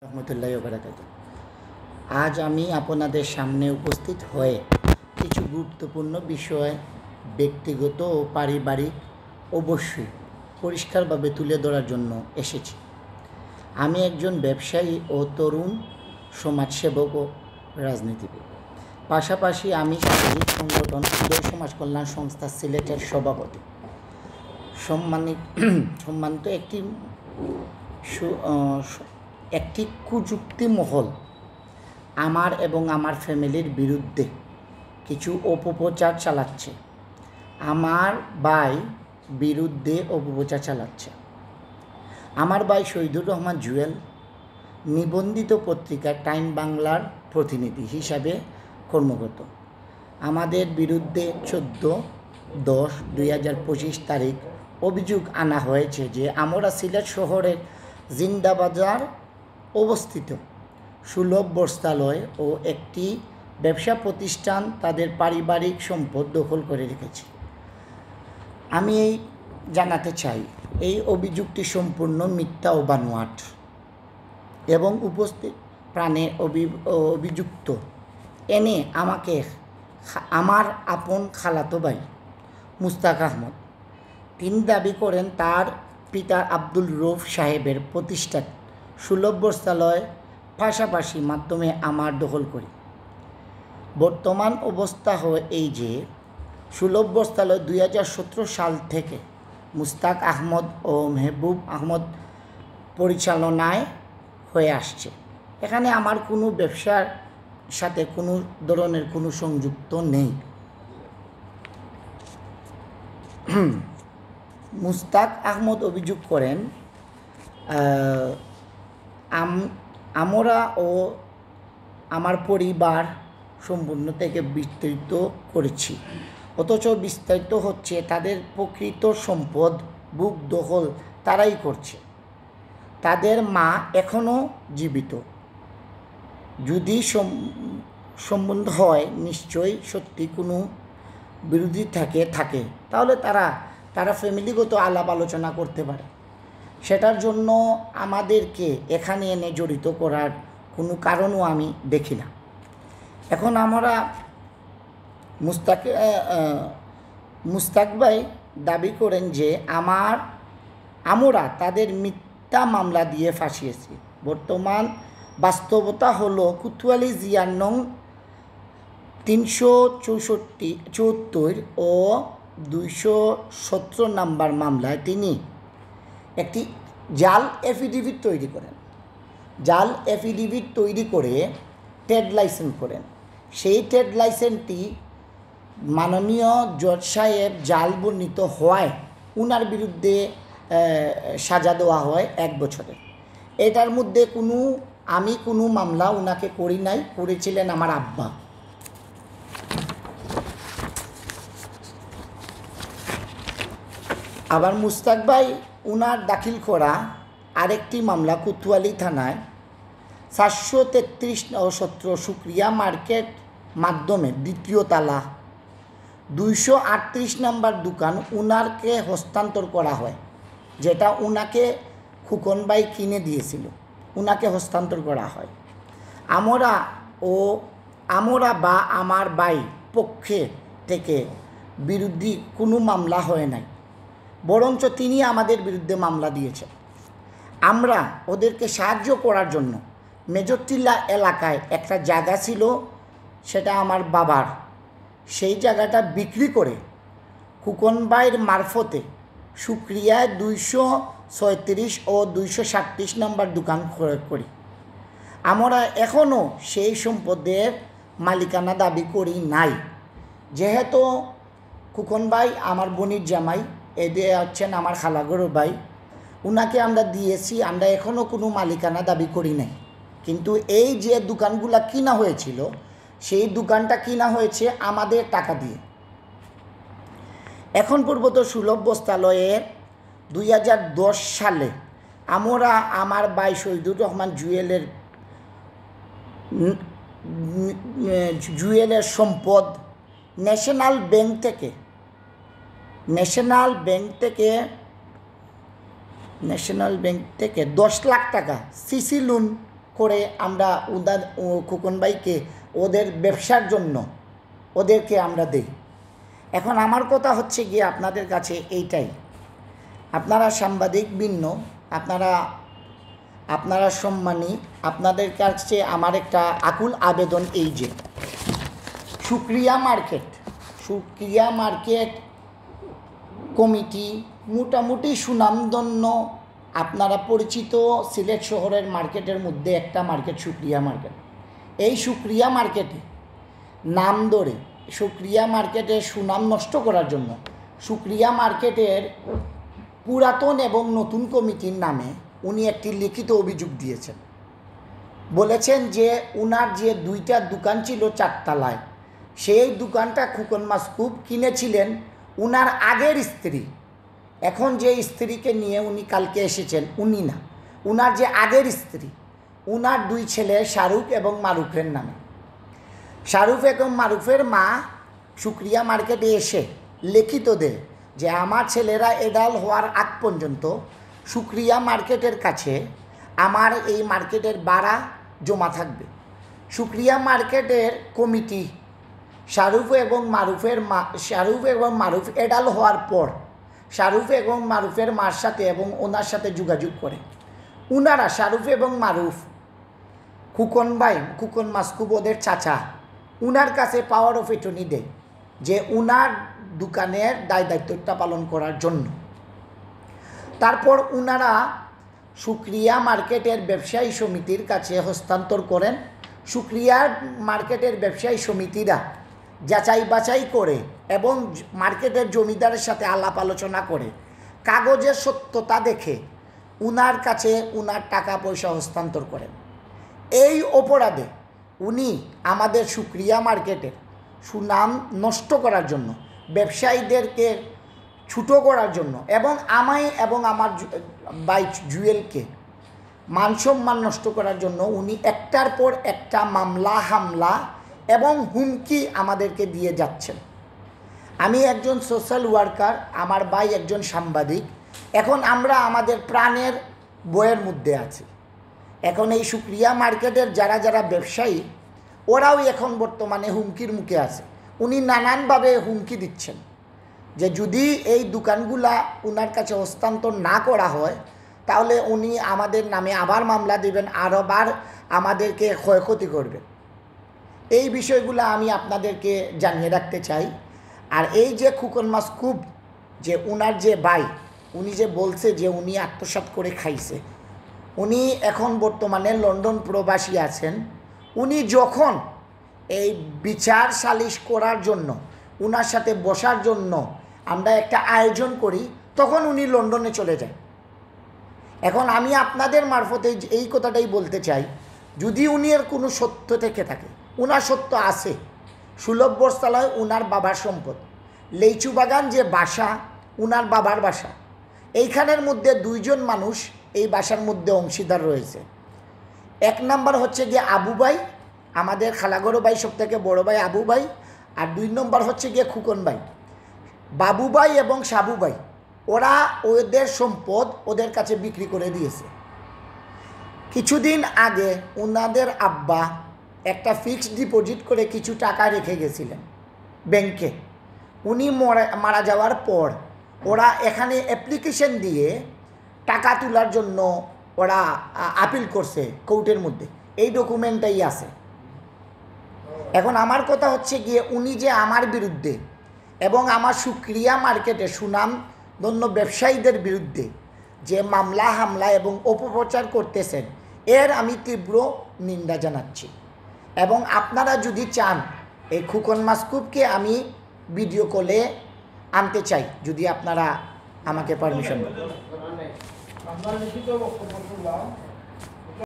রহমতুল্লাহি ওয়া বারাকাতুহু। আজ আমি আপনাদের সামনে উপস্থিত হয়ে কিছু গুরুত্বপূর্ণ বিষয় ব্যক্তিগত ও পারিবারিক অবশ্যই পরিষ্কারভাবে তুলে ধরার জন্য এসেছি। আমি একজন ব্যবসায়ী ও তরুণ সমাজসেবক ও রাজনীতিবিদ। পাশাপাশি আমি সামাজিক সংগঠন উদয় সমাজ কল্যাণ সংস্থা সিলেটের সভাপতি। সম্মানিত একটি কুযুক্তি মহল আমার এবং আমার ফ্যামিলির বিরুদ্ধে কিছু অপপ্রচার চালাচ্ছে। আমার ভাই বিরুদ্ধে অপপ্রচার চালাচ্ছে। আমার ভাই শহীদুর রহমান জুয়েল নিবন্ধিত পত্রিকা টাইম বাংলার প্রতিনিধি হিসাবে কর্মরত। আমাদের বিরুদ্ধে 14/10/2025 তারিখ অভিযোগ আনা হয়েছে যে আমরা সিলেট শহরের জিন্দাবাজার অবস্থিত সুলভ বস্ত্রালয় ও একটি ব্যবসা প্রতিষ্ঠান তাদের পারিবারিক সম্পদ দখল করে রেখেছে। আমি জানাতে চাই এই অভিযোগটি সম্পূর্ণ মিথ্যা ও বানোয়াট এবং উপস্থিত প্রাণে অভিযুক্ত এনে আমাকে আমার আপন খালাতো ভাই মুস্তাক আহমদ, তিনি দাবি করেন তার পিতা আব্দুল রউফ সাহেবের প্রতিষ্ঠান সুলভ বস্ত্রালয় পাশাপাশি মাধ্যমে আমার দখল করি। বর্তমান অবস্থা হয় এই যে সুলভ বস্ত্রালয় 2017 সাল থেকে মুস্তাক আহমদ ও মেহবুব আহমদ পরিচালনায় হয়ে আসছে। এখানে আমার কোনো ব্যবসার সাথে কোনো ধরনের কোনো সংযুক্ত নেই। মুস্তাক আহমদ অভিযোগ করেন আমরা ও আমার পরিবার সম্পূর্ণ থেকে বিস্তারিত করেছি, অথচ বিস্তারিত হচ্ছে তাদের প্রকৃত সম্পদ বুক দখল তারাই করছে। তাদের মা এখনও জীবিত। যদি সম্বন্ধ হয় নিশ্চয়ই সত্যি কোনো বিরোধী থাকে তাহলে তারা ফ্যামিলিগত আলাপ আলোচনা করতে পারে। সেটার জন্য আমাদেরকে এখানে এনে জড়িত করার কোনো কারণও আমি দেখি না। এখন আমরা মুস্তাক ভাই দাবি করেন যে আমরা তাদের মিথ্যা মামলা দিয়ে ফাঁসিয়েছি। বর্তমান বাস্তবতা হলো কোতোয়ালি জিয়া নং 374 ও 217 নম্বর মামলায় তিনি একটি জাল এফিডেভিট তৈরি করে ট্রেড লাইসেন্স করেন। সেই ট্রেড লাইসেন্সটি মাননীয় জজ সাহেব জাল বর্ণিত হওয়ায় উনার বিরুদ্ধে সাজা দেওয়া হয় 1 বছরের। এটার মধ্যে আমি কোনো মামলা উনাকে করি নাই, করেছিলেন আমার আব্বা। আবার মুস্তাক ভাই উনার দাখিল করা আরেকটি মামলা কোতোয়ালি থানায় 433/17 শুক্রিয়া মার্কেট মাধ্যমে 2য় তালা 238 নম্বর দোকান উনারকে হস্তান্তর করা হয়, যেটা উনাকে খুকন ভাই কিনে দিয়েছিল, উনাকে হস্তান্তর করা হয়। আমরা বা আমার ভাই পক্ষে থেকে বিরোধী কোনো মামলা হয় নাই, বরঞ্চ তিনি আমাদের বিরুদ্ধে মামলা দিয়েছেন। আমরা ওদেরকে সাহায্য করার জন্য মেজরটিলা এলাকায় একটা জায়গা ছিল, সেটা আমার বাবার, সেই জায়গাটা বিক্রি করে খুকন ভাইয়ের মারফতে শুক্রিয়ায় 236 ও 237 নম্বর দোকান ক্রয় করি। আমরা এখনও সেই সম্পদের মালিকানা দাবি করি নাই। যেহেতু খুকন ভাই আমার বোনের জামাই, এদের হচ্ছেন আমার খালাগড় ভাই, উনাকে আমরা দিয়েছি, আমরা এখনও কোনো মালিকানা দাবি করি নাই। কিন্তু এই যে দোকানগুলো কিনা হয়েছিল, সেই দোকানটা কিনা হয়েছে আমাদের টাকা দিয়ে। এখন পর্যন্ত সুলভ বস্ত্রালয়ের 2010 সালে আমরা আমার ভাই শহীদুর রহমান জুয়েলের সম্পদ ন্যাশনাল ব্যাংক থেকে 10 লাখ টাকা সিসি লোন করে আমরা খোকন ভাইকে ওদের ব্যবসার জন্য ওদেরকে আমরা দেই। এখন আমার কথা হচ্ছে গিয়ে আপনাদের কাছে এইটাই, আপনারা সাংবাদিক ভিন্ন, আপনারা সম্মানী, আপনাদের কাছে আমার একটা আকুল আবেদন এই যে সুক্রিয়া মার্কেট কমিটি মোটামুটি সুনামধন্য, আপনারা পরিচিত সিলেট শহরের মার্কেটের মধ্যে একটা মার্কেট সুক্রিয়া মার্কেট। এই সুক্রিয়া মার্কেটে নাম ধরে সুক্রিয়া মার্কেটের সুনাম নষ্ট করার জন্য সুক্রিয়া মার্কেটের পুরাতন এবং নতুন কমিটির নামে উনি একটি লিখিত অভিযোগ দিয়েছেন। বলেছেন যে উনার যে 2টা দোকান ছিল 4 তলায়, সেই দোকানটা খোকন মাসকুব কিনেছিলেন উনার আগের স্ত্রী। এখন যে স্ত্রীকে নিয়ে উনি কালকে এসেছেন উনি না, উনার যে আগের স্ত্রী, উনার 2 ছেলে শাহরুখ এবং মারুফের নামে। শাহরুখ এবং মারুফের মা সুক্রিয়া মার্কেটে এসে লিখিত দেয় যে আমার ছেলেরা এডাল হওয়ার আগ পর্যন্ত সুক্রিয়া মার্কেটের কাছে আমার এই মার্কেটের ভাড়া জমা থাকবে। সুক্রিয়া মার্কেটের কমিটি শাহরুখ এবং মারুফ এডাল হওয়ার পর শাহরুখ এবং মারুফের মার সাথে এবং ওনার সাথে যোগাযোগ করে। উনারা শাহরুখ এবং মারুফ খোকন মাসকুব ওদের চাচা, উনার কাছে পাওয়ার অফ অ্যাটর্নি দেয় যে উনার দোকানের দায়িত্বটা পালন করার জন্য। তারপর উনারা সুক্রিয়া মার্কেটের ব্যবসায়ী সমিতির কাছে হস্তান্তর করেন। সুক্রিয়া মার্কেটের ব্যবসায়ী সমিতিরা যাচাই বাছাই করে এবং মার্কেটের জমিদারের সাথে আলাপ আলোচনা করে কাগজের সত্যতা দেখে উনার কাছে উনার টাকা পয়সা হস্তান্তর করেন। এই অপরাধে উনি আমাদের সুক্রিয়া মার্কেটের সুনাম নষ্ট করার জন্য, ব্যবসায়ীদেরকে ছোটো করার জন্য এবং আমায় এবং আমার ভাই জুয়েলকে মানসম্মান নষ্ট করার জন্য উনি একটার পর একটা মামলা হামলা এবং হুমকি আমাদেরকে দিয়ে যাচ্ছেন। আমি একজন সোশ্যাল ওয়ার্কার, আমার ভাই একজন সাংবাদিক। এখন আমরা আমাদের প্রাণের বইয়ের মধ্যে আছি। এখন এই সুক্রিয়া মার্কেটের যারা ব্যবসায়ী ওরাও এখন বর্তমানে হুমকির মুখে আছে। উনি নানানভাবে হুমকি দিচ্ছেন যে যদি এই দোকানগুলা উনার কাছে হস্তান্তর না করা হয় তাহলে উনি আমাদের নামে আবার মামলা দেবেন, আবার আমাদেরকে ক্ষয়ক্ষতি করবেন। এই বিষয়গুলো আমি আপনাদেরকে জানিয়ে রাখতে চাই। আর এই যে খোকন মাসকুব যে উনার যে ভাই, উনি যে বলছে যে উনি আত্মসাৎ করে খাইছে, উনি এখন বর্তমানে লন্ডন প্রবাসী আছেন। উনি যখন এই বিচার সালিশ করার জন্য উনার সাথে বসার জন্য আমরা একটা আয়োজন করি তখন উনি লন্ডনে চলে যায়। এখন আমি আপনাদের মারফতে এই কথাটাই বলতে চাই, যদি উনি এর কোনো সত্য থেকে থাকে, উনার সত্য আছে। সুলভ বস্তালয় উনার বাবার সম্পদ, লেচু বাগান যে বাসা উনার বাবার বাসা, এইখানের মধ্যে 2 জন মানুষ এই বাসার মধ্যে অংশীদার রয়েছে। 1 নম্বর হচ্ছে গিয়ে আবু ভাই, আমাদের খালাগড় ভাই, সব থেকে বড় ভাই আবু ভাই। আর 2 নম্বর হচ্ছে গিয়ে খোকন ভাই। বাবু ভাই এবং সাবু ভাই ওরা ওদের সম্পদ ওদের কাছে বিক্রি করে দিয়েছে। কিছুদিন আগে ওনাদের আব্বা একটা ফিক্সড ডিপোজিট করে কিছু টাকা রেখে গেছিলেন ব্যাংকে। উনি মারা যাওয়ার পর ওরা এখানে অ্যাপ্লিকেশন দিয়ে টাকা তোলার জন্য ওরা আপিল করছে কোর্টের মধ্যে। এই ডকুমেন্টটাই আছে। এখন আমার কথা হচ্ছে গিয়ে উনি যে আমার বিরুদ্ধে এবং আমার সুক্রিয়া মার্কেটে সুনামধন্য ব্যবসায়ীদের বিরুদ্ধে যে মামলা হামলা এবং অপপ্রচার করতেছেন, এর আমি তীব্র নিন্দা জানাচ্ছি। এবং আপনারা যদি চান এই খোকন মাসকুবকে আমি ভিডিও কলে আনতে চাই, যদি আপনারা আমাকে পারমিশন দেন।